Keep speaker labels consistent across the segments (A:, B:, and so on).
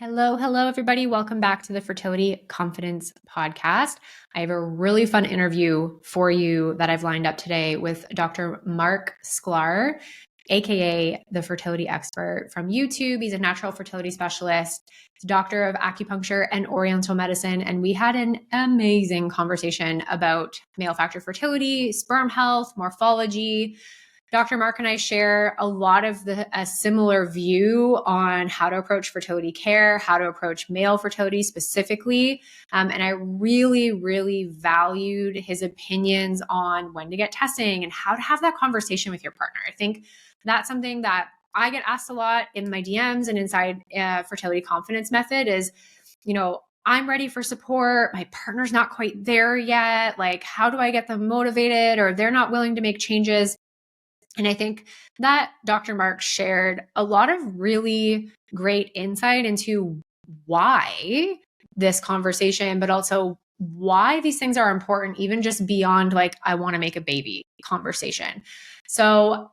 A: Hello, everybody. Welcome back to the Fertility Confidence Podcast. I have a really fun interview for you that I've lined up today with Dr. Marc Sklar, aka the fertility expert from YouTube. He's a natural fertility specialist, he's a doctor of acupuncture and oriental medicine, and we had an amazing conversation about male factor fertility, sperm health, morphology. Dr. Marc and I share a lot of a similar view on how to approach fertility care, how to approach male fertility specifically. And I really, really valued his opinions on when to get testing and how to have that conversation with your partner. I think that's something that I get asked a lot in my DMs and inside Fertility Confidence Method is, I'm ready for support. My partner's not quite there yet. Like, how do I get them motivated? Or they're not willing to make changes. And I think that Dr. Marc shared a lot of really great insight into why this conversation, but also why these things are important, even just beyond like, I want to make a baby conversation. So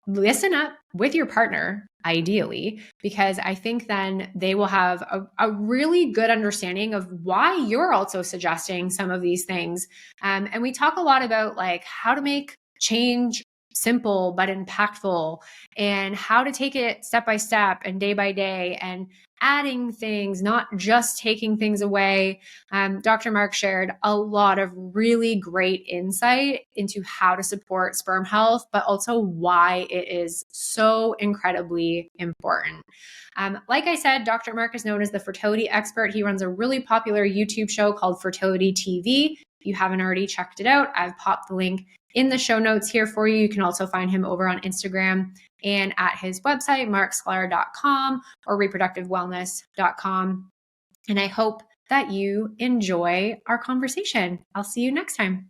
A: listen up with your partner, ideally, because I think then they will have a really good understanding of why you're also suggesting some of these things. And we talk a lot about like how to make change simple but impactful and how to take it step by step and day by day and adding things, not just taking things away. Dr. Marc shared a lot of really great insight into how to support sperm health, but also why it is so incredibly important. Like I said, Dr. Marc is known as the fertility expert. He runs a really popular YouTube show called Fertility TV. If you haven't already checked it out, I've popped the link in the show notes here for you. You can also find him over on Instagram and at his website, marcsklar.com or reproductivewellness.com. And I hope that you enjoy our conversation. I'll see you next time.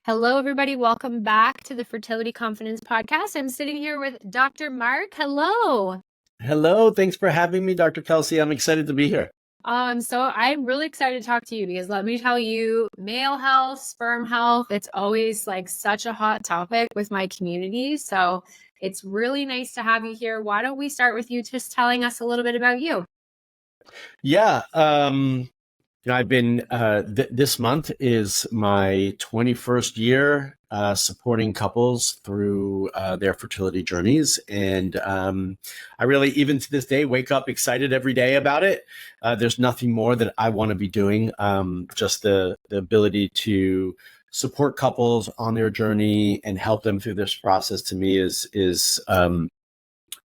A: Hello, everybody. Welcome back to the Fertility Confidence Podcast. I'm sitting here with Dr. Marc. Hello.
B: Hello. Thanks for having me, Dr. Kelsey. I'm excited to be here.
A: So I'm really excited to talk to you because let me tell you, male health, sperm health, it's always like such a hot topic with my community. So it's really nice to have you here. Why don't we start with you just telling us a little bit about you?
B: Yeah. I've been, this month is my 21st year supporting couples through their fertility journeys. And I really, even to this day, wake up excited every day about it. There's nothing more that I want to be doing. Just the ability to support couples on their journey and help them through this process to me is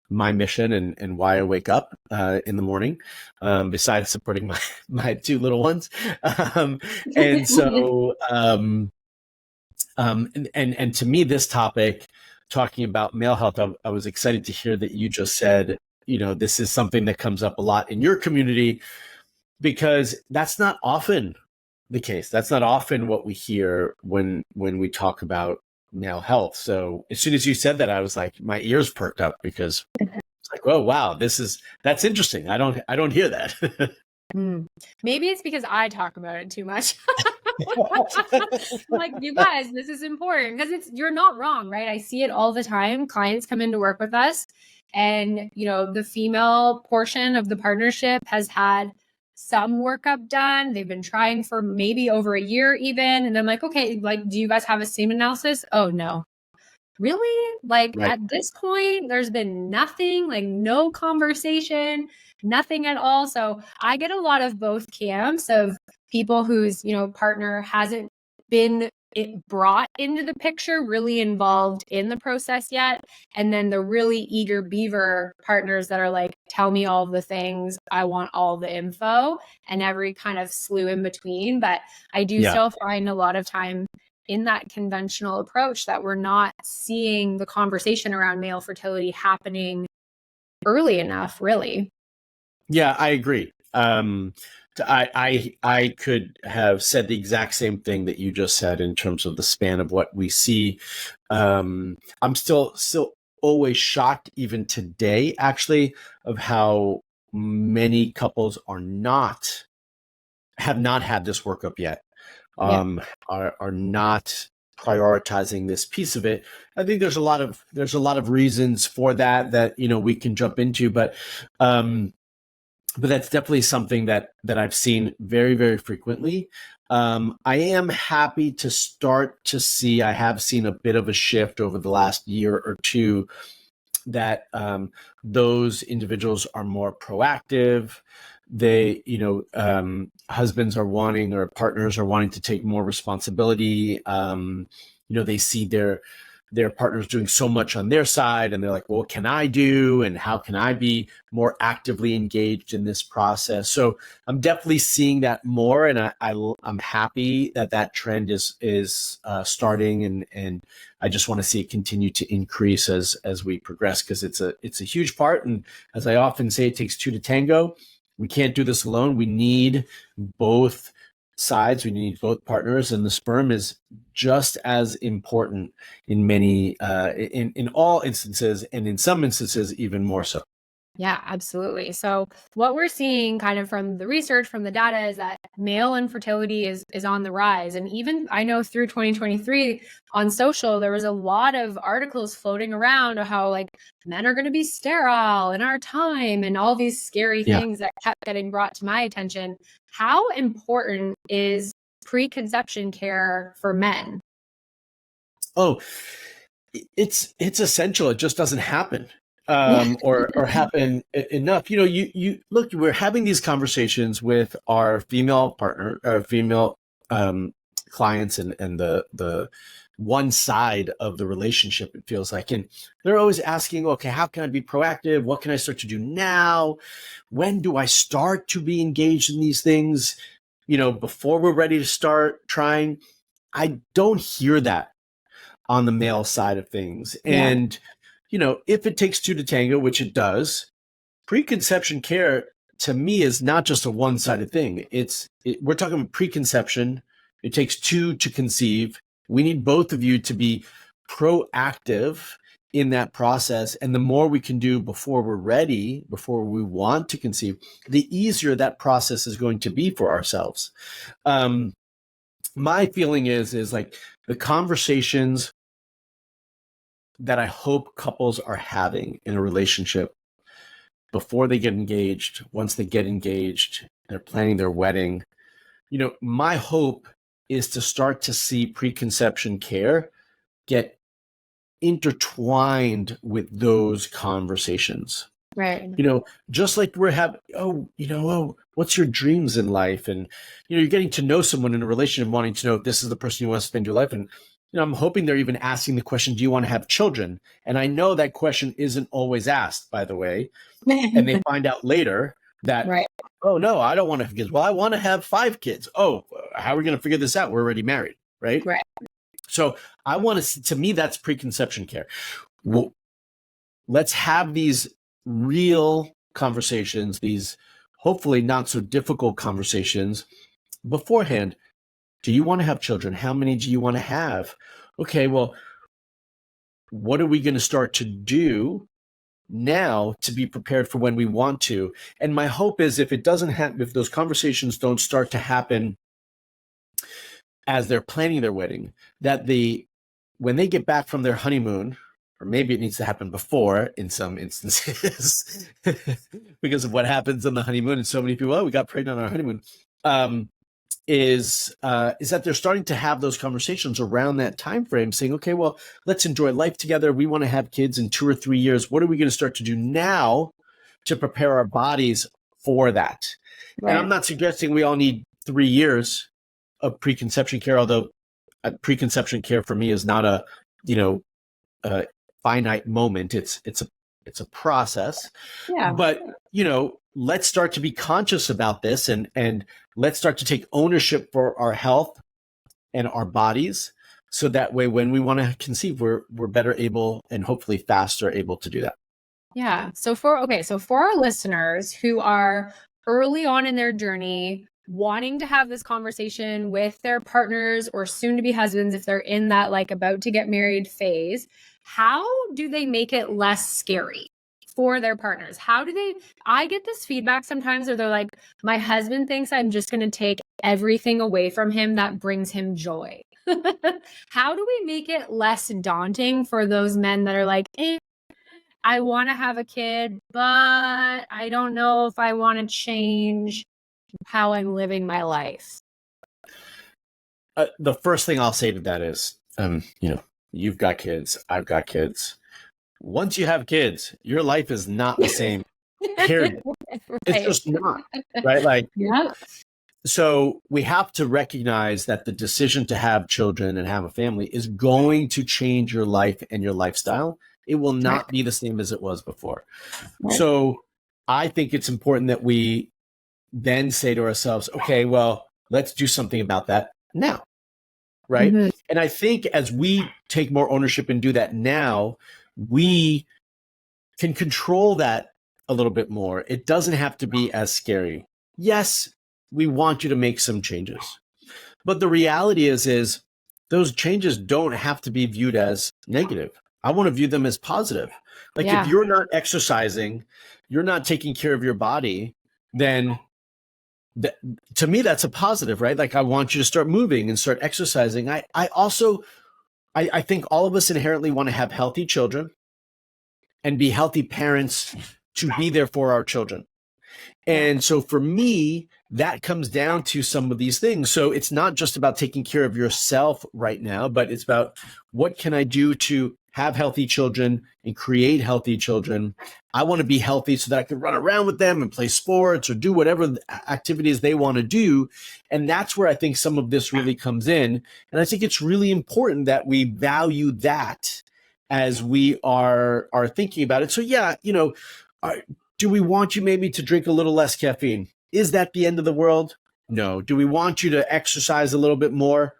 B: my mission and why I wake up in the morning, besides supporting my two little ones. And so, and to me, this topic, talking about male health, I was excited to hear that you just said, this is something that comes up a lot in your community, because that's not often the case. That's not often what we hear when we talk about male health. So as soon as you said that, I was like, my ears perked up because it's like, oh, wow, that's interesting. I don't hear that.
A: Maybe it's because I talk about it too much. Like, you guys, this is important because you're not wrong, right? I see it all the time. Clients come in to work with us and, the female portion of the partnership has had some workup done. They've been trying for maybe over a year even. And I'm like, okay, like, do you guys have a semen analysis? Oh, no. Really? Like, right. At this point, there's been nothing, like no conversation, nothing at all. So I get a lot of both camps of people whose, partner hasn't been brought into the picture, really involved in the process yet. And then the really eager beaver partners that are like, tell me all the things, I want all the info, and every kind of slew in between. But I do still find a lot of time in that conventional approach that we're not seeing the conversation around male fertility happening early enough, really.
B: Yeah, I agree. I could have said the exact same thing that you just said in terms of the span of what we see. I'm still always shocked, even today, actually, of how many couples have not had this workup yet. Are not prioritizing this piece of it. I think there's a lot of reasons for that we can jump into, but but that's definitely something that I've seen very, very frequently. I am happy to start to see, I have seen a bit of a shift over the last year or two that those individuals are more proactive. They, husbands are wanting, or partners are wanting to take more responsibility. They see their partners doing so much on their side, and they're like, well, what can I do? And how can I be more actively engaged in this process? So I'm definitely seeing that more. And I'm happy that trend is starting. And I just want to see it continue to increase as we progress, because it's a huge part. And as I often say, it takes two to tango. We can't do this alone. We need both sides. We need both partners, and the sperm is just as important in many, in all instances, and in some instances even more so.
A: Yeah, absolutely. So what we're seeing kind of from the research, from the data, is that male infertility is on the rise. And even I know through 2023 on social, there was a lot of articles floating around of how like men are going to be sterile in our time and all these scary things that kept getting brought to my attention. How important is preconception care for men?
B: Oh, it's essential. It just doesn't happen. Or happen enough. You look, we're having these conversations with our female partner, our female clients, and the one side of the relationship, it feels like. And they're always asking, okay, how can I be proactive? What can I start to do now? When do I start to be engaged in these things? Before we're ready to start trying. I don't hear that on the male side of things.
A: Yeah.
B: And if it takes two to tango, which it does, preconception care to me is not just a one-sided thing. We're talking about preconception. It takes two to conceive. We need both of you to be proactive in that process. And the more we can do before we're ready, before we want to conceive, the easier that process is going to be for ourselves. My feeling is like the conversations that I hope couples are having in a relationship before they get engaged, once they get engaged, they're planning their wedding. My hope is to start to see preconception care get intertwined with those conversations.
A: Right.
B: Just like we're having, what's your dreams in life? And, you're getting to know someone in a relationship, wanting to know if this is the person you want to spend your life. And, I'm hoping they're even asking the question, do you want to have children? And I know that question isn't always asked, by the way. And they find out later that,
A: right.
B: Oh, no, I don't want to have kids. Well, I want to have 5 kids. Oh, how are we going to figure this out? We're already married, right?
A: Right.
B: So I want to me, that's preconception care. Well, let's have these real conversations, these hopefully not so difficult conversations beforehand. Do you want to have children? How many do you want to have? Okay, well, what are we going to start to do now to be prepared for when we want to? And my hope is if those conversations don't start to happen as they're planning their wedding, that when they get back from their honeymoon, or maybe it needs to happen before in some instances, because of what happens on the honeymoon. And so many people, we got pregnant on our honeymoon, is that they're starting to have those conversations around that time frame, saying, okay, well, let's enjoy life together. We want to have kids in 2 or 3 years. What are we going to start to do now to prepare our bodies for that? Right. And I'm not suggesting we all need 3 years of preconception care, although preconception care for me is not a finite moment. It's a process. Yeah. But let's start to be conscious about this, and let's start to take ownership for our health and our bodies, so that way when we want to conceive, we're better able and hopefully faster able to do that.
A: Yeah. So for our listeners who are early on in their journey, wanting to have this conversation with their partners or soon to be husbands, if they're in that like about to get married phase, how do they make it less scary for their partners? I get this feedback sometimes where they're like, my husband thinks I'm just going to take everything away from him that brings him joy. How do we make it less daunting for those men that are like, I want to have a kid, but I don't know if I want to change how I'm living my life?
B: The first thing I'll say to that is, you've got kids, I've got kids. Once you have kids, your life is not the same, period. It's just not, right? Like,
A: yeah.
B: So we have to recognize that the decision to have children and have a family is going to change your life and your lifestyle. It will not be the same as it was before. So I think it's important that we then say to ourselves, okay, well, let's do something about that now, right?
A: Mm-hmm.
B: And I think as we take more ownership and do that now, we can control that a little bit more. It doesn't have to be as scary. Yes, we want you to make some changes, but the reality is those changes don't have to be viewed as negative. I want to view them as positive. Like if you're not exercising, you're not taking care of your body, then to me, that's a positive, right? Like I want you to start moving and start exercising. I think all of us inherently want to have healthy children and be healthy parents to be there for our children. And so for me, that comes down to some of these things. So it's not just about taking care of yourself right now, but it's about what can I do to have healthy children and create healthy children. I want to be healthy so that I can run around with them and play sports or do whatever activities they want to do. And that's where I think some of this really comes in. And I think it's really important that we value that as we are thinking about it. So do we want you maybe to drink a little less caffeine? Is that the end of the world? No. Do we want you to exercise a little bit more?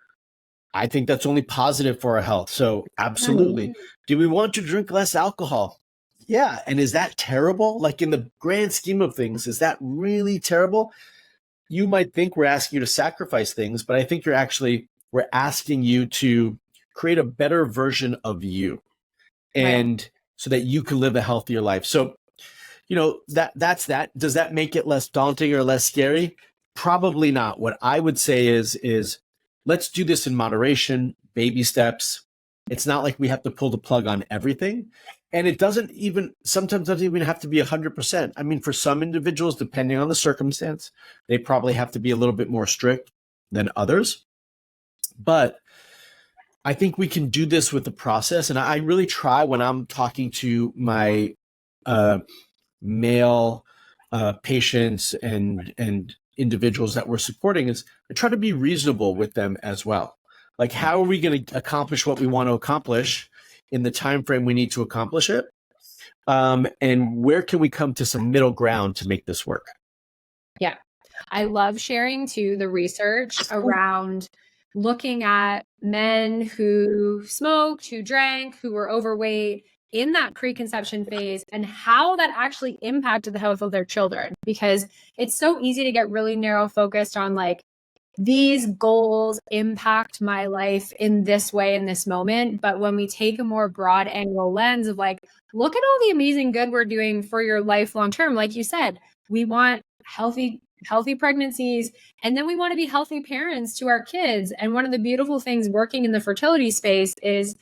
B: I think that's only positive for our health. So absolutely. Do we want you to drink less alcohol? Yeah. And is that terrible? Like in the grand scheme of things, is that really terrible? You might think we're asking you to sacrifice things, but I think we're asking you to create a better version of you and so that you can live a healthier life. So that's that. Does that make it less daunting or less scary? Probably not. What I would say is let's do this in moderation, baby steps. It's not like we have to pull the plug on everything. And it sometimes doesn't even have to be 100%. I mean, for some individuals, depending on the circumstance, they probably have to be a little bit more strict than others. But I think we can do this with the process. And I really try when I'm talking to my male patients and individuals that we're supporting is I try to be reasonable with them as well. Like, how are we going to accomplish what we want to accomplish in the time frame we need to accomplish it? And where can we come to some middle ground to make this work?
A: Yeah. I love sharing too the research around looking at men who smoked, who drank, who were overweight in that preconception phase and how that actually impacted the health of their children. Because it's so easy to get really narrow focused on like, these goals impact my life in this way in this moment. But when we take a more broad angle lens of like, look at all the amazing good we're doing for your life long term. Like you said, we want healthy pregnancies, and then we want to be healthy parents to our kids. And one of the beautiful things working in the fertility space is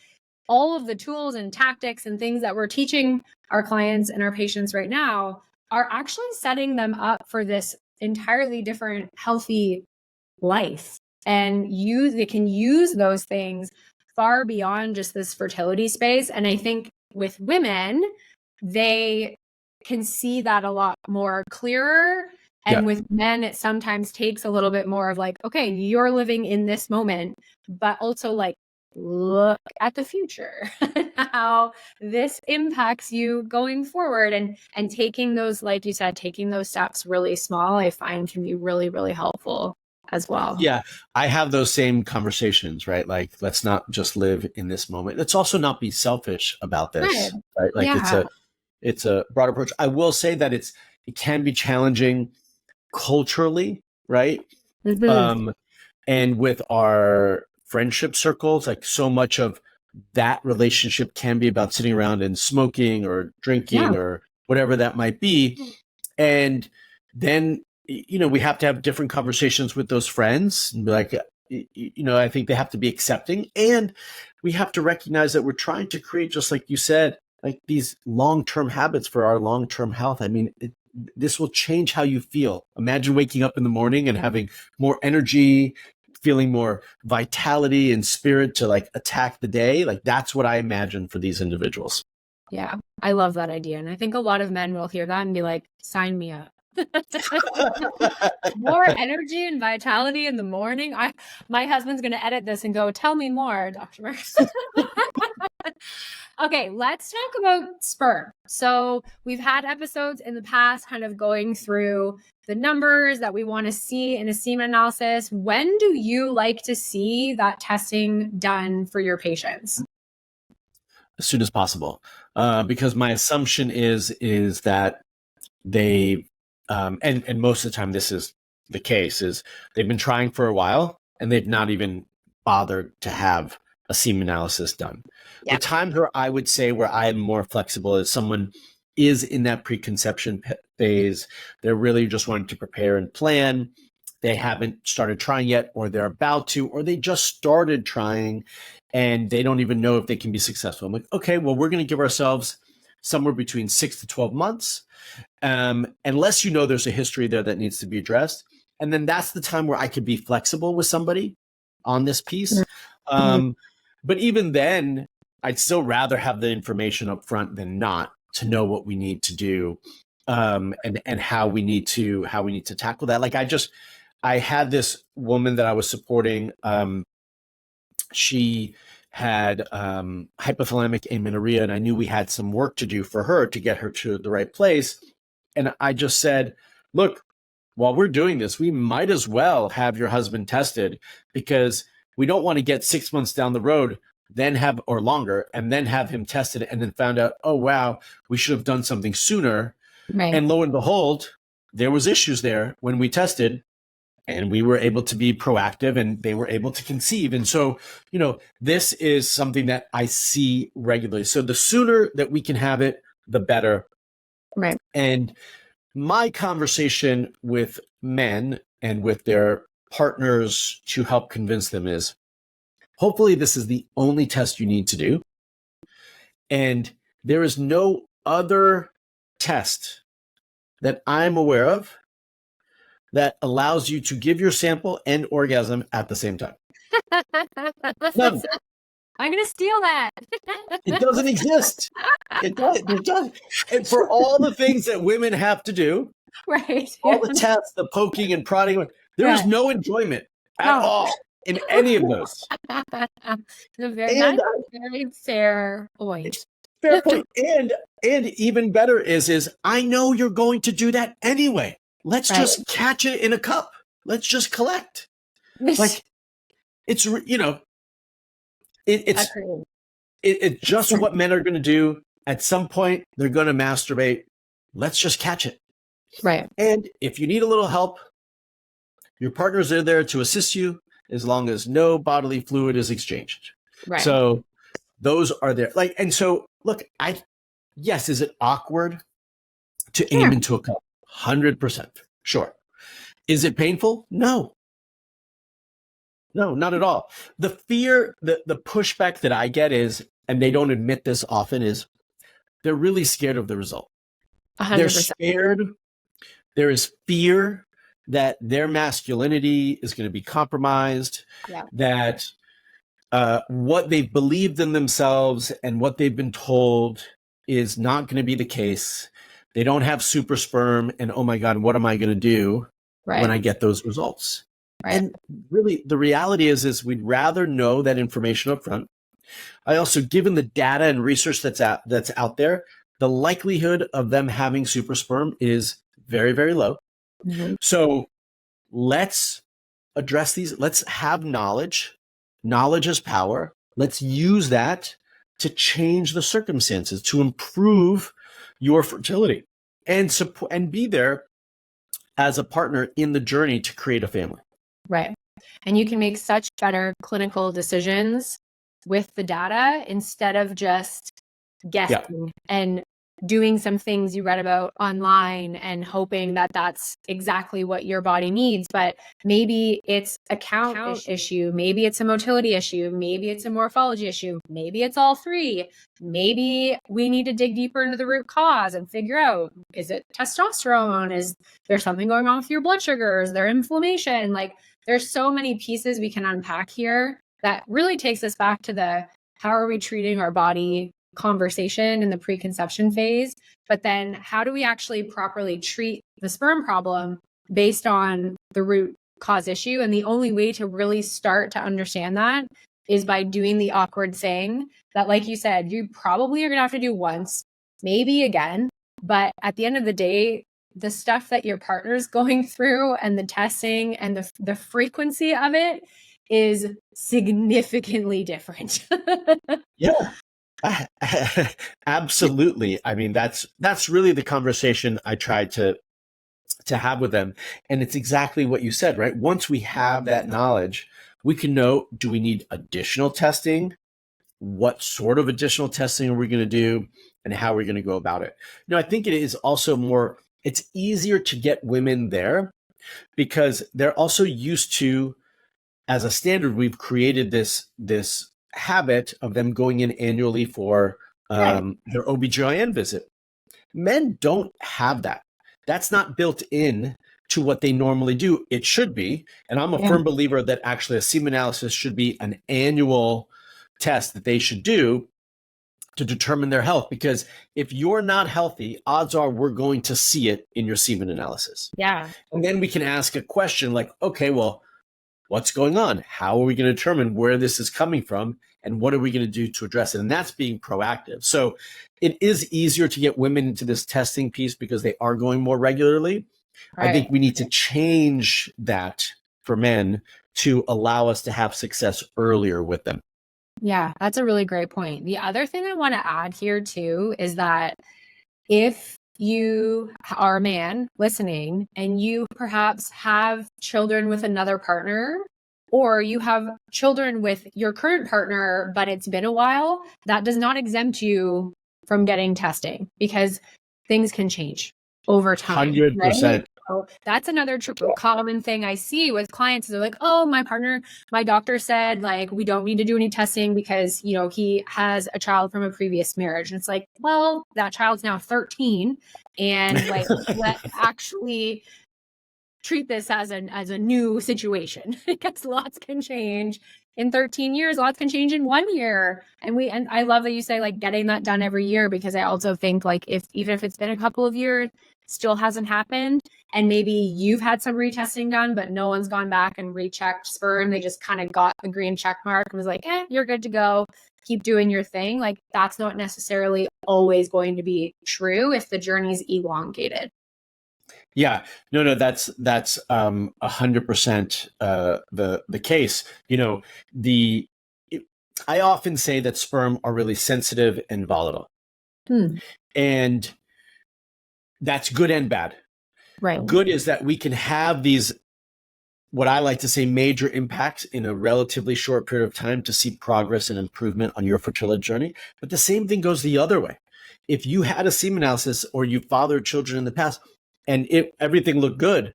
A: all of the tools and tactics and things that we're teaching our clients and our patients right now are actually setting them up for this entirely different healthy life. And they can use those things far beyond just this fertility space. And I think with women, they can see that a lot more clearer. And with men, it sometimes takes a little bit more of like, okay, you're living in this moment, but also like, look at the future, how this impacts you going forward, and taking those, like you said, taking those steps really small, I find can be really, really helpful as well.
B: Yeah, I have those same conversations, right? Like, let's not just live in this moment. Let's also not be selfish about this, right? Like it's a broad approach. I will say that it can be challenging culturally, right?
A: Mm-hmm.
B: And with our friendship circles, like so much of that relationship can be about sitting around and smoking or drinking or whatever that might be. And then, we have to have different conversations with those friends and be like, I think they have to be accepting, and we have to recognize that we're trying to create, just like you said, like these long-term habits for our long-term health. I mean, this will change how you feel. Imagine waking up in the morning and having more energy, feeling more vitality and spirit to like attack the day. Like that's what I imagine for these individuals.
A: Yeah, I love that idea. And I think a lot of men will hear that and be like, sign me up. More energy and vitality in the morning. My husband's going to edit this and go, tell me more, Dr. Marc. Okay, let's talk about sperm. So we've had episodes in the past kind of going through the numbers that we want to see in a semen analysis. When do you like to see that testing done for your patients?
B: As soon as possible, because my assumption is that they, and most of the time this is the case, is they've been trying for a while and they've not even bothered to have a semen analysis done. Yep. The times where I would say where I am more flexible is someone is in that preconception phase. They're really just wanting to prepare and plan. They haven't started trying yet, or they're about to, or they just started trying and they don't even know if they can be successful. I'm like, okay, well, we're going to give ourselves somewhere between 6 to 12 months, unless you know there's a history there that needs to be addressed. And then that's the time where I could be flexible with somebody on this piece. But even then, I'd still rather have the information up front than not, to know what we need to do, and how we need to tackle that. Like I had this woman that I was supporting. She had hypothalamic amenorrhea, and I knew we had some work to do for her to get her to the right place. And I just said, look, while we're doing this, we might as well have your husband tested, because we don't want to get 6 months down the road, or longer, and then have him tested and then found out, oh, wow, we should have done something sooner. Right. And lo and behold, there was issues there when we tested, and we were able to be proactive and they were able to conceive. And so, this is something that I see regularly. So the sooner that we can have it, the better. Right. And my conversation with men and with their partners to help convince them is, hopefully this is the only test you need to do. And there is no other test that I'm aware of that allows you to give your sample and orgasm at the same time. None.
A: I'm going to steal that.
B: It doesn't exist. It does. And for all the things that women have to do, right? All the tests, the poking and prodding, there is no enjoyment at all in any of those.
A: Very fair point.
B: Fair point. And even better is I know you're going to do that anyway. Let's just catch it in a cup. Let's just collect. Like it's it's just what men are going to do. At some point, they're going to masturbate. Let's just catch it. Right. And if you need a little help, your partners are there to assist you, as long as no bodily fluid is exchanged. Right. So those are there. Like, and so look, yes, is it awkward to aim into a cup? 100%. Sure. Is it painful? No, not at all. The fear, the pushback that I get is, and they don't admit this often, is they're really scared of the result. 100%. They're scared. There is fear that their masculinity is going to be compromised, that what they've believed in themselves and what they've been told is not going to be the case. They don't have super sperm, and oh my God, what am I going to do when I get those results? Right. And really, the reality is we'd rather know that information up front. I also, given the data and research that's out there, the likelihood of them having super sperm is very, very low. Mm-hmm. So let's address these. Let's have knowledge. Knowledge is power. Let's use that to change the circumstances, to improve your fertility, and support, and be there as a partner in the journey to create a family.
A: Right. And you can make such better clinical decisions with the data instead of just guessing and doing some things you read about online and hoping that that's exactly what your body needs. But maybe it's a count issue. Maybe it's a motility issue. Maybe it's a morphology issue. Maybe it's all three. Maybe we need to dig deeper into the root cause and figure out, is it testosterone? Is there something going on with your blood sugar? Is there inflammation? Like, there's so many pieces we can unpack here that really takes us back to the how are we treating our body conversation in the preconception phase. But then how do we actually properly treat the sperm problem based on the root cause issue? And the only way to really start to understand that is by doing the awkward thing that, like you said, you probably are going to have to do once, maybe again. But at the end of the day, the stuff that your partner's going through and the testing and the frequency of it is significantly different.
B: Yeah. Absolutely. I mean, that's really the conversation I tried to have with them. And it's exactly what you said, right? Once we have that knowledge, we can know, do we need additional testing? What sort of additional testing are we going to do? And how are we going to go about it? I think it is also it's easier to get women there because they're also used to, as a standard, we've created this habit of them going in annually for their OBGYN visit. Men don't have that. That's not built in to what they normally do. It should be. And I'm a firm believer that actually a semen analysis should be an annual test that they should do to determine their health. Because if you're not healthy, odds are we're going to see it in your semen analysis.
A: Yeah.
B: And then we can ask a question like, okay, well, what's going on? How are we going to determine where this is coming from? And what are we going to do to address it? And that's being proactive. So it is easier to get women into this testing piece because they are going more regularly. Right. I think we need to change that for men to allow us to have success earlier with them.
A: Yeah, that's a really great point. The other thing I want to add here too is that if you are a man listening and you perhaps have children with another partner, or you have children with your current partner, but it's been a while, that does not exempt you from getting testing because things can change over time.
B: 100%.
A: Right? So that's another common thing I see with clients. They're like, oh, my doctor said like, we don't need to do any testing because, he has a child from a previous marriage. And it's like, well, that child's now 13 and like, let's actually treat this as a new situation because lots can change in 13 years. Lots can change in 1 year. And I love that you say like getting that done every year, because I also think like even if it's been a couple of years, still hasn't happened. And maybe you've had some retesting done, but no one's gone back and rechecked sperm. They just kind of got the green check mark and was like, you're good to go. Keep doing your thing. Like that's not necessarily always going to be true if the journey's elongated.
B: Yeah, no, that's 100% the case. I often say that sperm are really sensitive and volatile, and that's good and bad.
A: Right.
B: Good is that we can have these, what I like to say, major impacts in a relatively short period of time to see progress and improvement on your fertility journey. But the same thing goes the other way. If you had a semen analysis or you fathered children in the past, and everything looked good,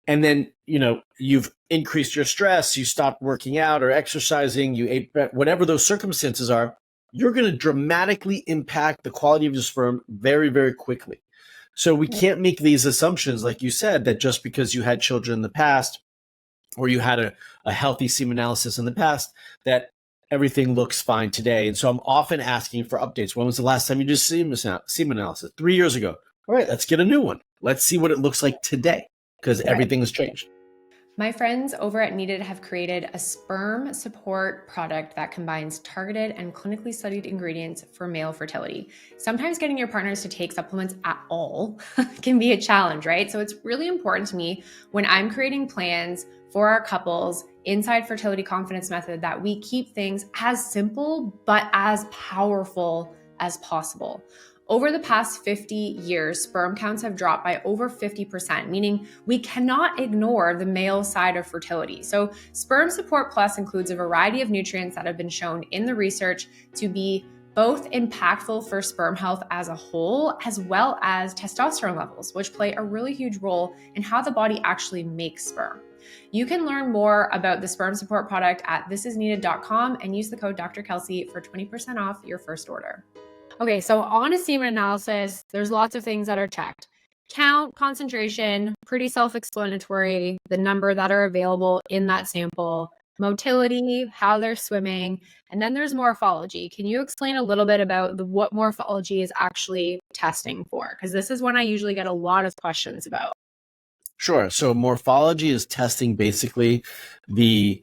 B: and then, you've increased your stress, you stopped working out or exercising, you ate, whatever those circumstances are, you're going to dramatically impact the quality of your sperm very, very quickly. So we can't make these assumptions, like you said, that just because you had children in the past or you had a healthy semen analysis in the past, that everything looks fine today. And so I'm often asking for updates. When was the last time you did semen analysis? 3 years ago. All right, let's get a new one. Let's see what it looks like today, because everything has changed.
A: My friends over at Needed have created a sperm support product that combines targeted and clinically studied ingredients for male fertility. Sometimes getting your partners to take supplements at all can be a challenge, right? So it's really important to me when I'm creating plans for our couples inside Fertility Confidence Method that we keep things as simple but as powerful as possible. Over the past 50 years, sperm counts have dropped by over 50%, meaning we cannot ignore the male side of fertility. So Sperm Support Plus includes a variety of nutrients that have been shown in the research to be both impactful for sperm health as a whole, as well as testosterone levels, which play a really huge role in how the body actually makes sperm. You can learn more about the sperm support product at thisisneeded.com and use the code Dr. Kelsey for 20% off your first order. Okay, so on a semen analysis, there's lots of things that are checked. Count, concentration, pretty self-explanatory, the number that are available in that sample, motility, how they're swimming, and then there's morphology. Can you explain a little bit about what morphology is actually testing for? Because this is one I usually get a lot of questions about.
B: Sure. So morphology is testing basically the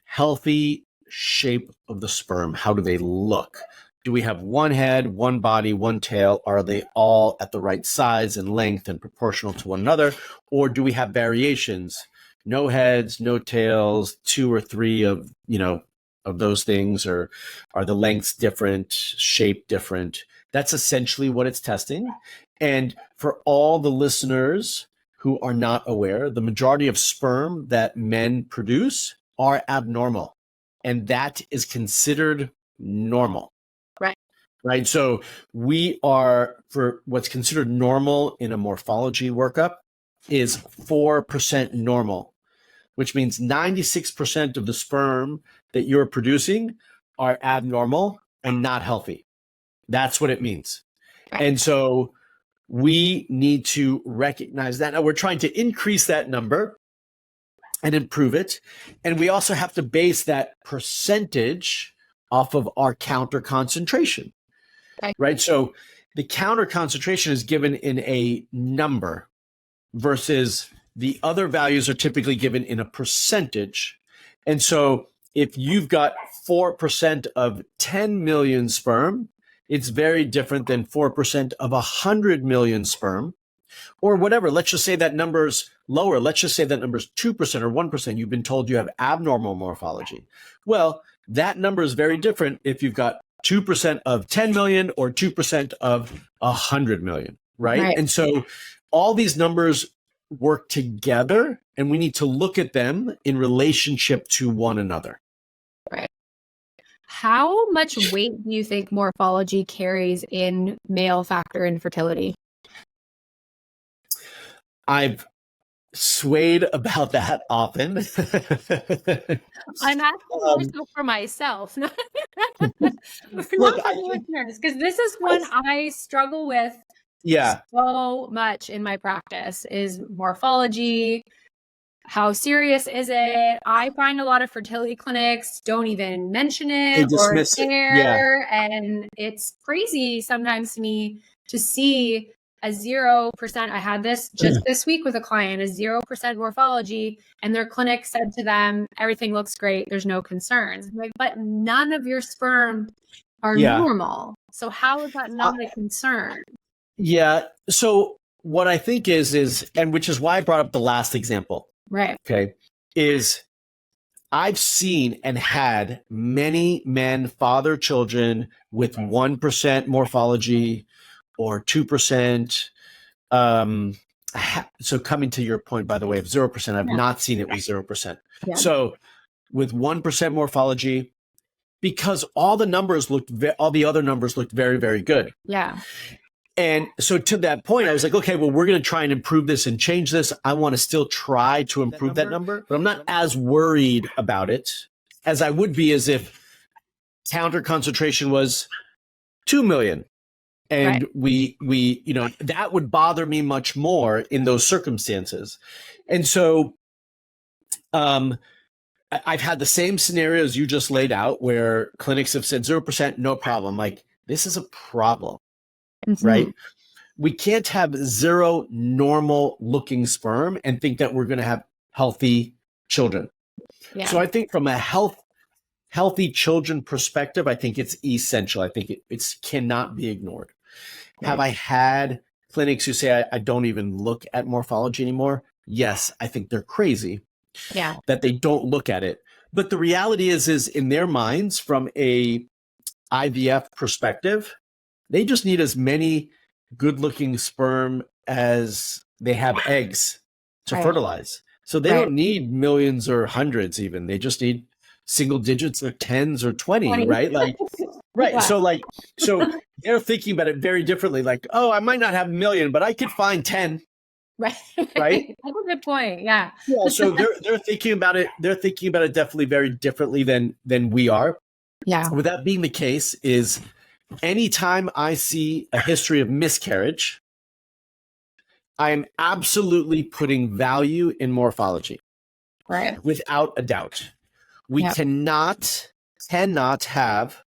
B: healthy shape of the sperm. How do they look? Do we have one head, one body, one tail? Are they all at the right size and length and proportional to one another? Or do we have variations? No heads, no tails, two or three of those things, or are the lengths different, shape different? That's essentially what it's testing. And for all the listeners who are not aware, the majority of sperm that men produce are abnormal, and that is considered normal. Right. So we are, for what's considered normal in a morphology workup, is 4% normal, which means 96% of the sperm that you're producing are abnormal and not healthy. That's what it means. And so we need to recognize that. Now we're trying to increase that number and improve it. And we also have to base that percentage off of our counter concentration. Right. So the counter concentration is given in a number versus the other values are typically given in a percentage. And so if you've got 4% of 10 million sperm, it's very different than 4% of 100 million sperm, or whatever. Let's just say that number's lower. Let's just say that number's 2% or 1%. You've been told you have abnormal morphology. Well, that number is very different if you've got 2% of 10 million or 2% of 100 million, right? And so all these numbers work together, and we need to look at them in relationship to one another.
A: Right. How much weight do you think morphology carries in male factor infertility?
B: I've swayed about that often.
A: I'm asking also for myself, not for listeners, because this is one I struggle with so much in my practice is morphology. How serious is it? I find a lot of fertility clinics don't even mention it or care, and it's crazy sometimes to me to see a 0%. I had this just this week with a client, a 0% morphology, and their clinic said to them, everything looks great, there's no concerns. I'm like, but none of your sperm are normal. So how is that not a concern?
B: Yeah. So what I think is, and which is why I brought up the last example.
A: Right.
B: Okay. Is I've seen and had many men father children with 1% morphology or 2%. So coming to your point, by the way, of 0%, I've not seen it with 0%. So with 1% morphology, because all the other numbers looked very, very good.
A: Yeah.
B: And so to that point, I was like, okay, well, we're going to try and improve this and change this. I want to still try to improve that number, but I'm not as worried about it as I would be as if counter concentration was 2 million. And we, that would bother me much more in those circumstances. And so, I've had the same scenarios you just laid out where clinics have said 0%, no problem. Like, this is a problem. Right? We can't have 0 normal looking sperm and think that we're going to have healthy children. Yeah. So I think from a healthy children perspective, I think it's essential. I think it cannot be ignored. Right. Have I had clinics who say I don't even look at morphology anymore? Yes, I think they're crazy. Yeah. That they don't look at it. But the reality is in their minds, from a IVF perspective, they just need as many good-looking sperm as they have eggs to fertilize. So they don't need millions or hundreds even. They just need single digits or tens or 20, right? Like, Right.
A: Yeah.
B: So they're thinking about it very differently. Like, oh, I might not have a million, but I could find 10.
A: Right.
B: Right.
A: That's a good point. Yeah.
B: Yeah. So they're thinking about it. They're thinking about it definitely very differently than we are.
A: Yeah.
B: With that being the case, is anytime I see a history of miscarriage, I am absolutely putting value in morphology.
A: Right.
B: Without a doubt. We cannot have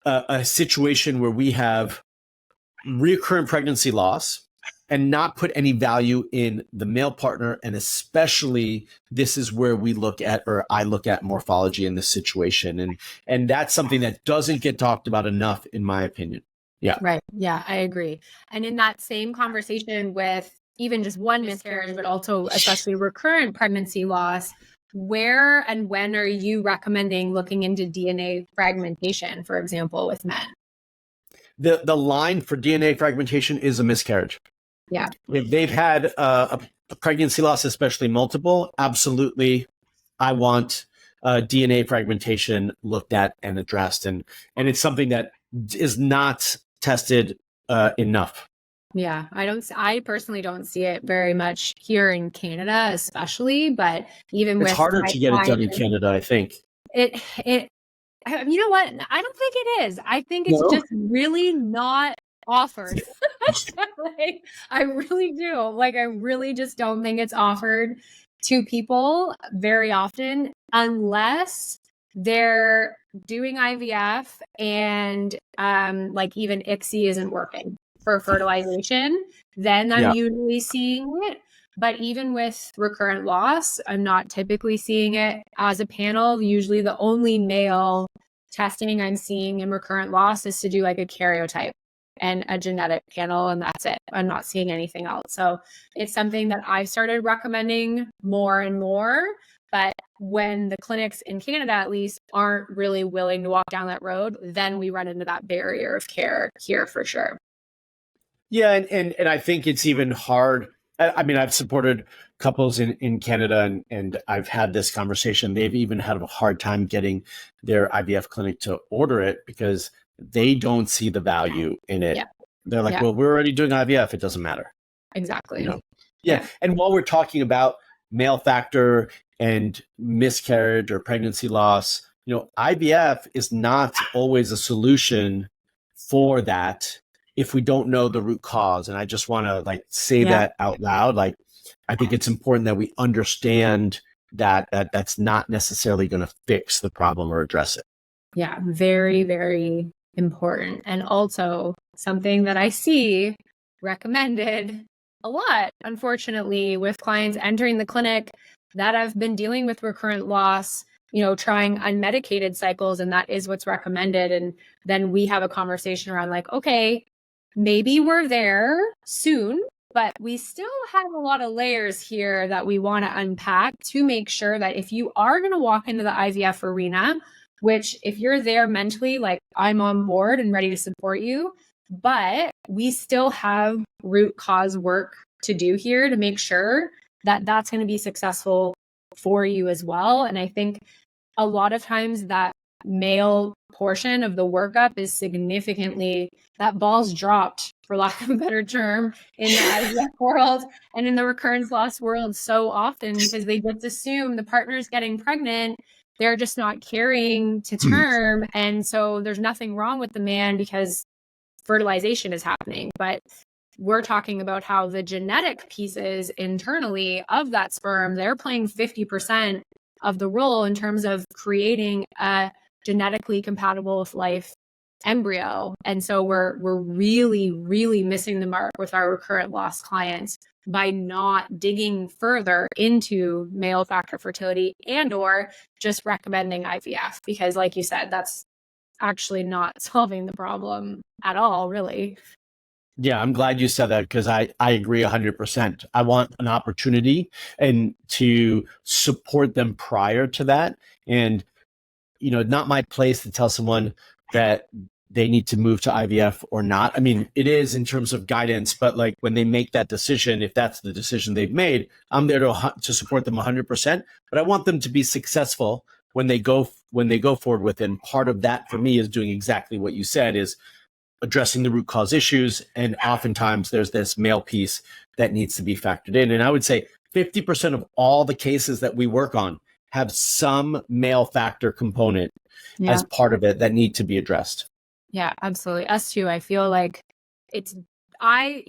B: a situation where we have recurrent pregnancy loss and not put any value in the male partner. And especially this is where we look at, or I look at morphology in this situation. And that's something that doesn't get talked about enough, in my opinion. Yeah.
A: Right. Yeah, I agree. And in that same conversation with even just one miscarriage, but also especially recurrent pregnancy loss, where and when are you recommending looking into DNA fragmentation, for example, with men?
B: The line for DNA fragmentation is a miscarriage.
A: Yeah.
B: If they've had a pregnancy loss, especially multiple, absolutely, I want DNA fragmentation looked at and addressed. And it's something that is not tested enough.
A: Yeah, I personally don't see it very much here in Canada, especially, but even
B: It's
A: with
B: harder
A: my
B: to get it done in
A: clients,
B: Canada, I think.
A: it you know what? I don't think it is. I think it's just really not offered. Like, I really do. Like, I really just don't think it's offered to people very often unless they're doing IVF and like even ICSI isn't working for fertilization. Then I'm usually seeing it. But even with recurrent loss, I'm not typically seeing it as a panel. Usually the only male testing I'm seeing in recurrent loss is to do like a karyotype and a genetic panel, and that's it. I'm not seeing anything else. So it's something that I've started recommending more and more. But when the clinics in Canada, at least, aren't really willing to walk down that road, then we run into that barrier of care here for sure.
B: Yeah, and I think it's even hard. I mean, I've supported couples in Canada, and I've had this conversation. They've even had a hard time getting their IVF clinic to order it because they don't see the value in it. Yeah. They're like, well, we're already doing IVF. It doesn't matter.
A: Exactly.
B: You know? Yeah. And while we're talking about male factor and miscarriage or pregnancy loss, IVF is not always a solution for that if we don't know the root cause. And I just want to say that out loud. I think it's important that we understand that that's not necessarily going to fix the problem or address it.
A: Yeah, very, very important. And also something that I see recommended a lot, unfortunately, with clients entering the clinic that have been dealing with recurrent loss, trying unmedicated cycles, and that is what's recommended. And then we have a conversation around okay, maybe we're there soon, but we still have a lot of layers here that we want to unpack to make sure that if you are going to walk into the IVF arena, which if you're there mentally, I'm on board and ready to support you, but we still have root cause work to do here to make sure that that's going to be successful for you as well. And I think a lot of times that male portion of the workup is significantly, that ball's dropped, for lack of a better term, in the IVF world and in the recurrence loss world so often because they just assume the partner's getting pregnant. They're just not carrying to term. And so there's nothing wrong with the man because fertilization is happening. But we're talking about how the genetic pieces internally of that sperm, they're playing 50% of the role in terms of creating a genetically compatible with life embryo. And so we're really, really missing the mark with our recurrent loss clients by not digging further into male factor fertility and or just recommending IVF, because like you said, that's actually not solving the problem at all, really.
B: Yeah, I'm glad you said that because I agree 100%. I want an opportunity and to support them prior to that. And, not my place to tell someone that they need to move to IVF or not. I mean, it is in terms of guidance, but when they make that decision, if that's the decision they've made, I'm there to support them 100%. But I want them to be successful when they go forward with it. And part of that for me is doing exactly what you said, is addressing the root cause issues. And oftentimes there's this male piece that needs to be factored in. And I would say 50% of all the cases that we work on have some male factor component as part of it that need to be addressed.
A: Yeah, absolutely. Us too. I feel like I've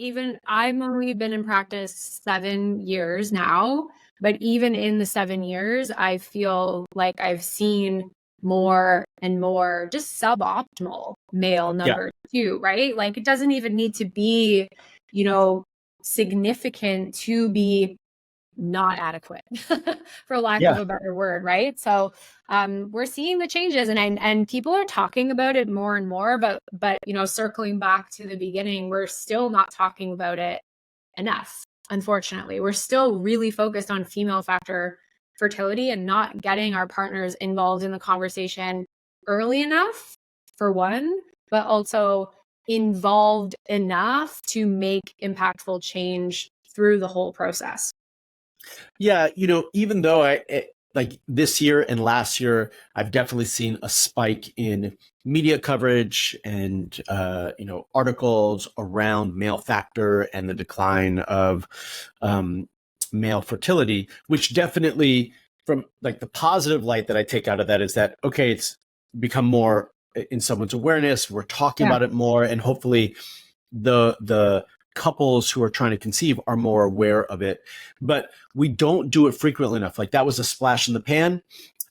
A: only been in practice 7 years now, but even in the 7 years, I feel like I've seen more and more just suboptimal male number two, right? Like it doesn't even need to be, significant to be not adequate for lack of a better word, right? So we're seeing the changes and people are talking about it more and more, but circling back to the beginning, we're still not talking about it enough. Unfortunately, we're still really focused on female factor fertility and not getting our partners involved in the conversation early enough, for one, but also involved enough to make impactful change through the whole process.
B: Yeah, even though like this year and last year, I've definitely seen a spike in media coverage and articles around male factor and the decline of male fertility, which definitely, from like the positive light that I take out of that, is that, okay, it's become more in someone's awareness. We're talking about it more, and hopefully the couples who are trying to conceive are more aware of it. But we don't do it frequently enough. Like that was a splash in the pan,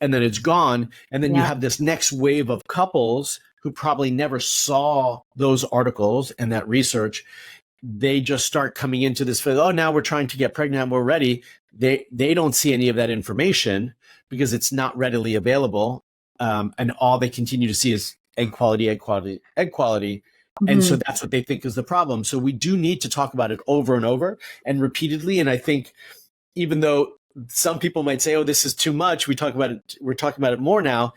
B: and then it's gone. And then you have this next wave of couples who probably never saw those articles and that research. They just start coming into this, oh, now we're trying to get pregnant, we're ready. They don't see any of that information because it's not readily available. And all they continue to see is egg quality, egg quality, egg quality. And so that's what they think is the problem. So we do need to talk about it over and over and repeatedly. And I think even though some people might say, oh, this is too much, we're talking about it more now.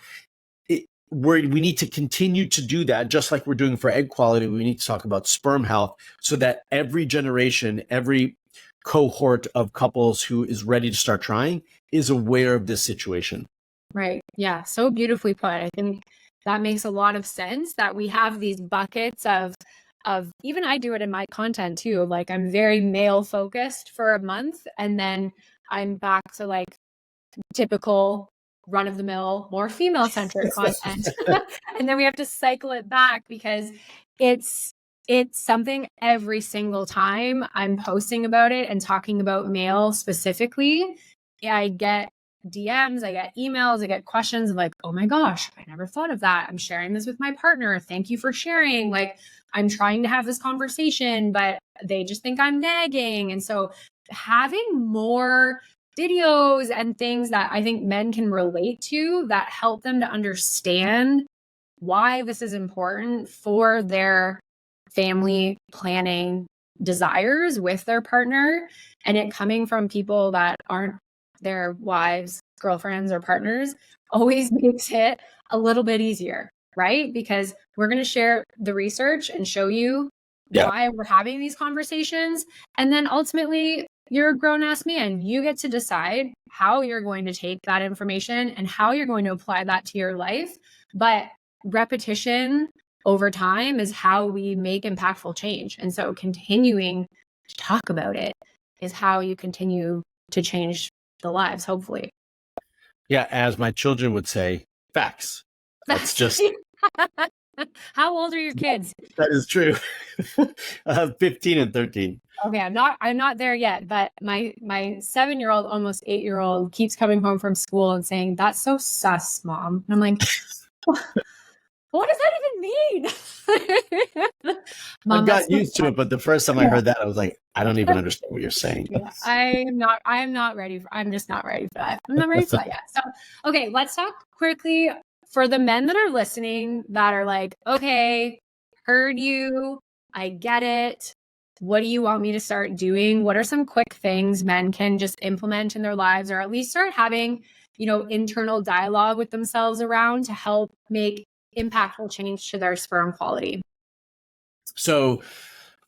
B: We need to continue to do that, just like we're doing for egg quality. We need to talk about sperm health so that every generation, every cohort of couples who is ready to start trying is aware of this situation.
A: Right. Yeah. So beautifully put. I think that makes a lot of sense, that we have these buckets of even I do it in my content too. Like I'm very male focused for a month, and then I'm back to like typical run of the mill, more female centric content. And then we have to cycle it back because it's something every single time I'm posting about it and talking about male specifically, I get DMs, I get emails, I get questions like, oh my gosh, I never thought of that. I'm sharing this with my partner. Thank you for sharing. Like I'm trying to have this conversation, but they just think I'm nagging. And so having more videos and things that I think men can relate to that help them to understand why this is important for their family planning desires with their partner, and it coming from people that aren't their wives, girlfriends, or partners always makes it a little bit easier, right? Because we're going to share the research and show you why we're having these conversations. And then ultimately, you're a grown-ass man. You get to decide how you're going to take that information and how you're going to apply that to your life. But repetition over time is how we make impactful change. And so continuing to talk about it is how you continue to change the lives, hopefully.
B: Yeah, as my children would say, facts. That's just...
A: How old are your kids?
B: That is true. 15 and 13.
A: Okay, I'm not there yet, but my 7-year-old, almost 8-year-old keeps coming home from school and saying, "That's so sus, Mom." And I'm like, what does that even mean?
B: Mom, I got used to it, but the first time I heard that, I was like, I don't even understand what you're saying.
A: Yeah, I'm just not ready for that. I'm not ready for that yet. So, okay, let's talk quickly for the men that are listening that are like, okay, heard you, I get it. What do you want me to start doing? What are some quick things men can just implement in their lives, or at least start having, internal dialogue with themselves around to help make impactful change to their sperm quality?
B: So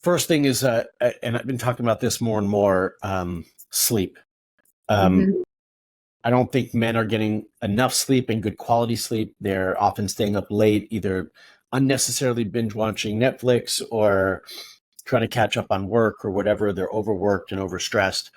B: first thing is, and I've been talking about this more and more, sleep. I don't think men are getting enough sleep and good quality sleep. They're often staying up late, either unnecessarily binge watching Netflix or trying to catch up on work or whatever. They're overworked and overstressed.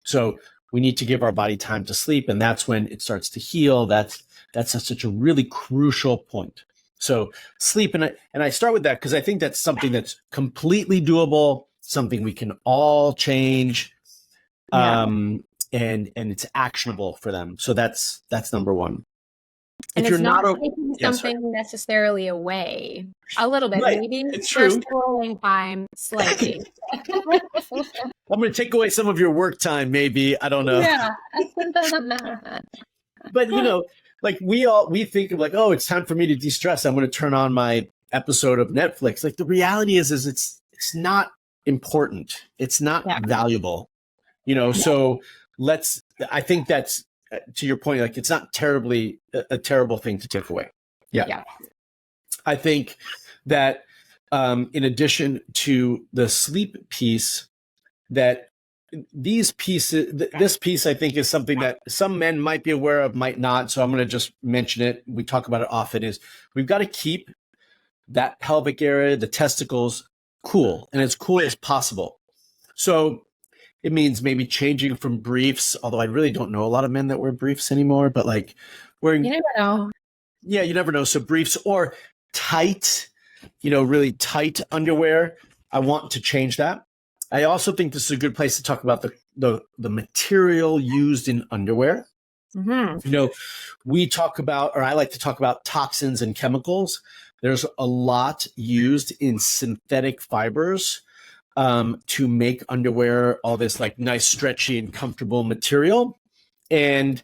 B: So we need to give our body time to sleep, and that's when it starts to heal. That's such a really crucial point. So sleep, and I start with that because I think that's something that's completely doable, something we can all change, and it's actionable for them. So that's number one.
A: And if it's not taking something necessarily away, a little bit,
B: right.
A: maybe
B: it's
A: for
B: true.
A: scrolling time slightly.
B: I'm going to take away some of your work time, maybe. I don't know.
A: Yeah.
B: But like we think of like, oh, it's time for me to de-stress. I'm going to turn on my episode of Netflix. Like the reality is it's not important. It's not valuable, so I think that's to your point, like it's not terribly a terrible thing to take away. Yeah. I think that in addition to the sleep piece, that this piece, I think, is something that some men might be aware of, might not. So I'm going to just mention it. We talk about it often. Is we've got to keep that pelvic area, the testicles, cool and as cool as possible. So it means maybe changing from briefs, although I really don't know a lot of men that wear briefs anymore, but like wearing.
A: You never know.
B: Yeah, you never know. So briefs or tight, really tight underwear. I want to change that. I also think this is a good place to talk about the material used in underwear.
A: Mm-hmm.
B: We talk about, or I like to talk about toxins and chemicals. There's a lot used in synthetic fibers to make underwear, all this like nice, stretchy and comfortable material. And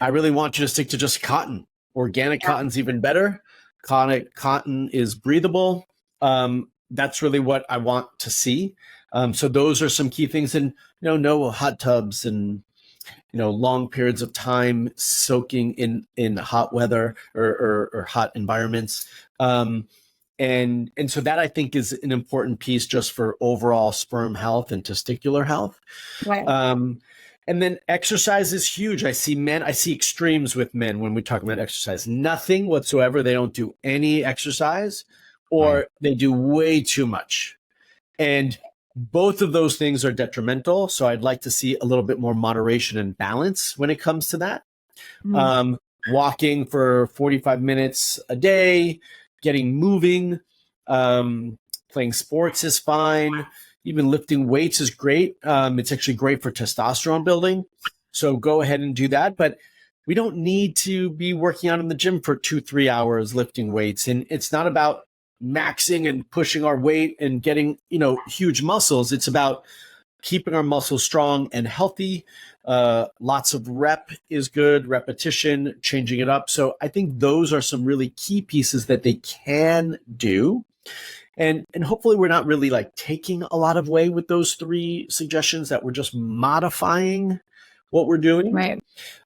B: I really want you to stick to just cotton. Organic cotton's even better. Cotton is breathable. That's really what I want to see. So those are some key things. And, no hot tubs and, long periods of time soaking in hot weather or hot environments. And so that I think is an important piece just for overall sperm health and testicular health.
A: Right.
B: And then exercise is huge. I see extremes with men when we talk about exercise. Nothing whatsoever. They don't do any exercise or they do way too much. And both of those things are detrimental. So I'd like to see a little bit more moderation and balance when it comes to that. Walking for 45 minutes a day, getting moving, playing sports is fine. Even lifting weights is great. It's actually great for testosterone building. So go ahead and do that. But we don't need to be working out in the gym for 2-3 hours lifting weights. And it's not about maxing and pushing our weight and getting, huge muscles. It's about keeping our muscles strong and healthy. Lots of rep is good, repetition, changing it up. So I think those are some really key pieces that they can do. And hopefully we're not really like taking a lot of away with those 3 suggestions, that we're just modifying what we're doing.
A: Right.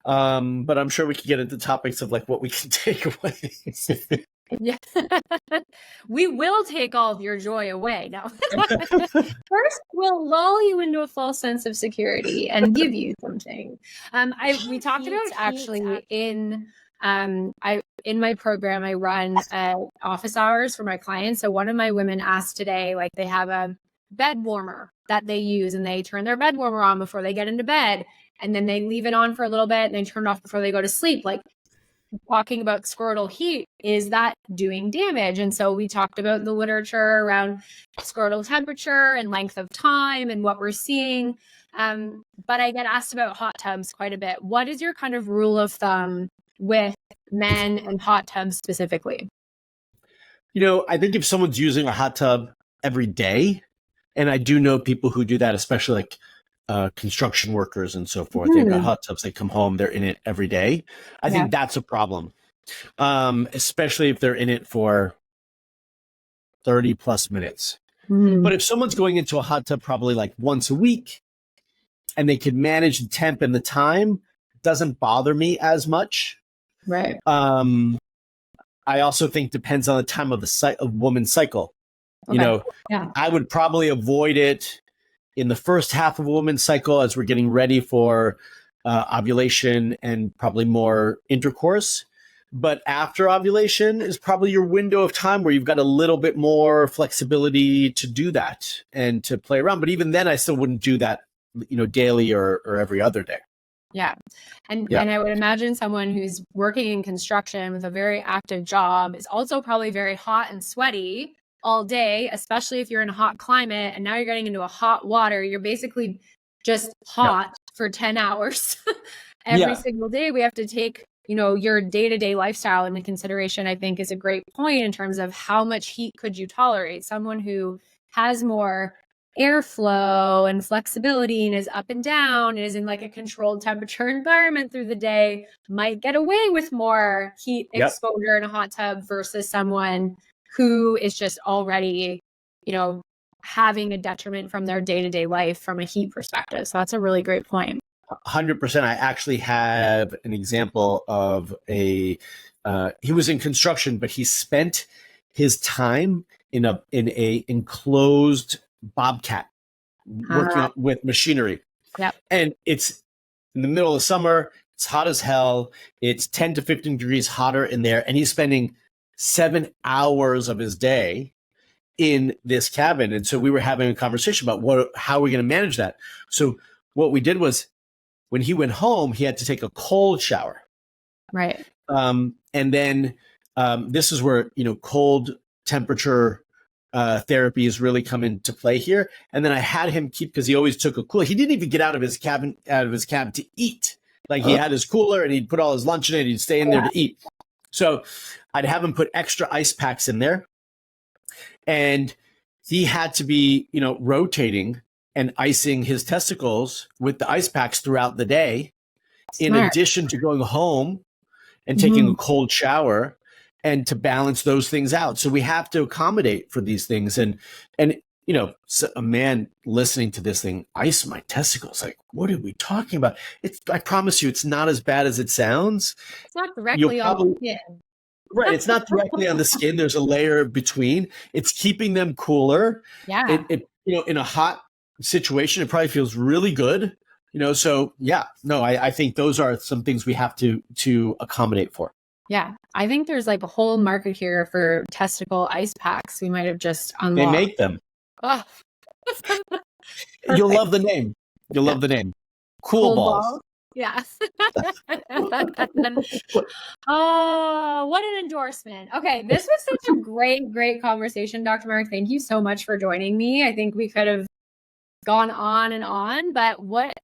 B: But I'm sure we could get into topics of like what we can take away.
A: Yeah. We will take all of your joy away. Now, first, we'll lull you into a false sense of security and give you something. We talked about actually in my program, I run office hours for my clients. So one of my women asked today, like they have a bed warmer that they use and they turn their bed warmer on before they get into bed. And then they leave it on for a little bit and they turn it off before they go to sleep. Like talking about scrotal heat, is that doing damage? And so we talked about the literature around scrotal temperature and length of time and what we're seeing. But I get asked about hot tubs quite a bit. What is your kind of rule of thumb with men and hot tubs specifically?
B: I think if someone's using a hot tub every day, and I do know people who do that, especially like construction workers and so forth. They've got hot tubs. They come home. They're in it every day. I think that's a problem, especially if they're in it for 30 plus minutes. But if someone's going into a hot tub probably like once a week and they can manage the temp and the time, it doesn't bother me as much.
A: Right.
B: I also think depends on the time of the woman's cycle.
A: Okay.
B: I would probably avoid it in the first half of a woman's cycle as we're getting ready for ovulation and probably more intercourse. But after ovulation is probably your window of time where you've got a little bit more flexibility to do that and to play around. But even then, I still wouldn't do that, daily or every other day.
A: Yeah. And I would imagine someone who's working in construction with a very active job is also probably very hot and sweaty all day, especially if you're in a hot climate and now you're getting into a hot water. You're basically just hot for 10 hours every single day. We have to take, your day-to-day lifestyle into consideration, I think is a great point in terms of how much heat could you tolerate. Someone who has more airflow and flexibility and is up and down and is in like a controlled temperature environment through the day might get away with more heat exposure in a hot tub versus someone who is just already, having a detriment from their day-to-day life from a heat perspective. So that's a really great point.
B: 100%. I actually have an example of he was in construction, but he spent his time in a enclosed bobcat working with machinery.
A: Yep.
B: And it's in the middle of summer. It's hot as hell. It's 10 to 15 degrees hotter in there. And he's spending 7 hours of his day in this cabin. And so we were having a conversation about how are we going to manage that? So what we did was when he went home, he had to take a cold shower.
A: Right.
B: And then this is where, cold temperature therapy has really come into play here. And then I had him because he always took a cooler. He didn't even get out of his cabin to eat. Like he had his cooler and he'd put all his lunch in it. He'd stay in there to eat. So I'd have him put extra ice packs in there. And he had to be, rotating and icing his testicles with the ice packs throughout the day, in addition to going home and taking a cold shower, and to balance those things out. So we have to accommodate for these things. And so a man listening to this thing, ice my testicles, like, what are we talking about? I promise you, it's not as bad as it sounds.
A: It's not directly on the skin.
B: Right. It's not directly on the skin. There's a layer between. It's keeping them cooler.
A: Yeah.
B: In a hot situation, it probably feels really good. So I think those are some things we have to accommodate for.
A: Yeah. I think there's like a whole market here for testicle ice packs. We might have just unlocked.
B: They make them.
A: Oh.
B: You'll love the name. Love the name. Cool balls.
A: Yes. Oh, what an endorsement. Okay. This was such a great conversation, Dr. Marc. Thank you so much for joining me. I think we could have gone on and on, but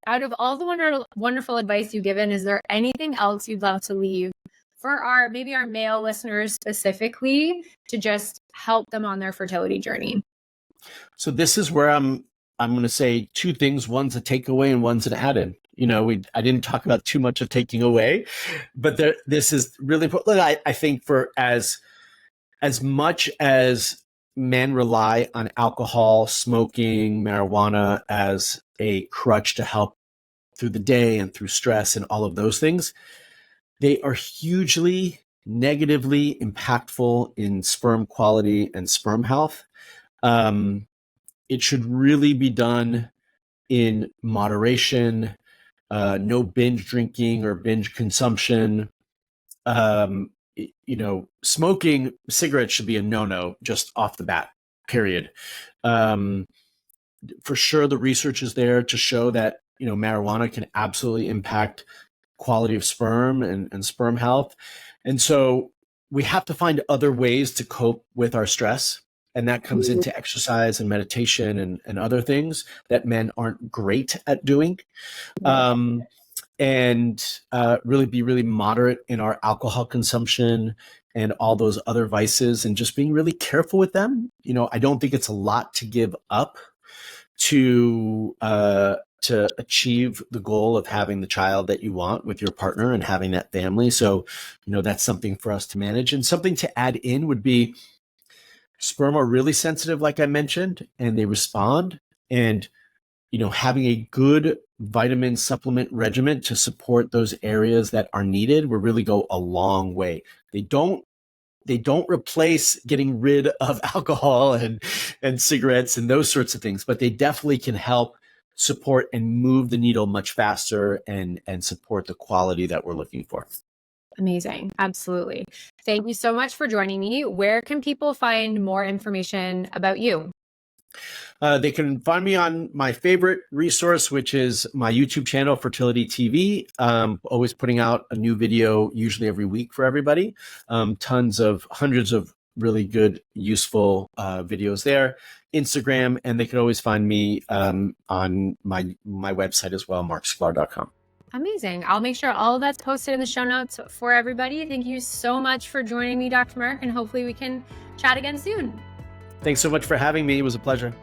A: out of all the wonderful advice you've given, is there anything else you'd love to leave for maybe our male listeners specifically, to just help them on their fertility journey?
B: So this is where I'm going to say two things. One's a takeaway and one's an add-in. I didn't talk about too much of taking away, but this is really important. I think for as much as men rely on alcohol, smoking, marijuana as a crutch to help through the day and through stress and all of those things, they are hugely negatively impactful in sperm quality and sperm health. It should really be done in moderation, no binge drinking or binge consumption. Smoking cigarettes should be a no-no just off the bat, period. For sure, the research is there to show that, marijuana can absolutely impact quality of sperm and sperm health. And so we have to find other ways to cope with our stress. And that comes into exercise and meditation and other things that men aren't great at doing. And really be really moderate in our alcohol consumption and all those other vices, and just being really careful with them. I don't think it's a lot to give up to achieve the goal of having the child that you want with your partner and having that family. So, that's something for us to manage. And something to add in would be, sperm are really sensitive, like I mentioned, and they respond. And, having a good vitamin supplement regimen to support those areas that are needed will really go a long way. They don't replace getting rid of alcohol and cigarettes and those sorts of things, but they definitely can help support and move the needle much faster and support the quality that we're looking for.
A: Amazing. Absolutely. Thank you so much for joining me. Where can people find more information about you?
B: They can find me on my favorite resource, which is my YouTube channel, Fertility TV. Always putting out a new video, usually every week for everybody. Hundreds of really good, useful videos there. Instagram, and they can always find me on my website as well, marcsklar.com.
A: Amazing. I'll make sure all of that's posted in the show notes for everybody. Thank you so much for joining me, Dr. Marc, and hopefully we can chat again soon.
B: Thanks so much for having me. It was a pleasure.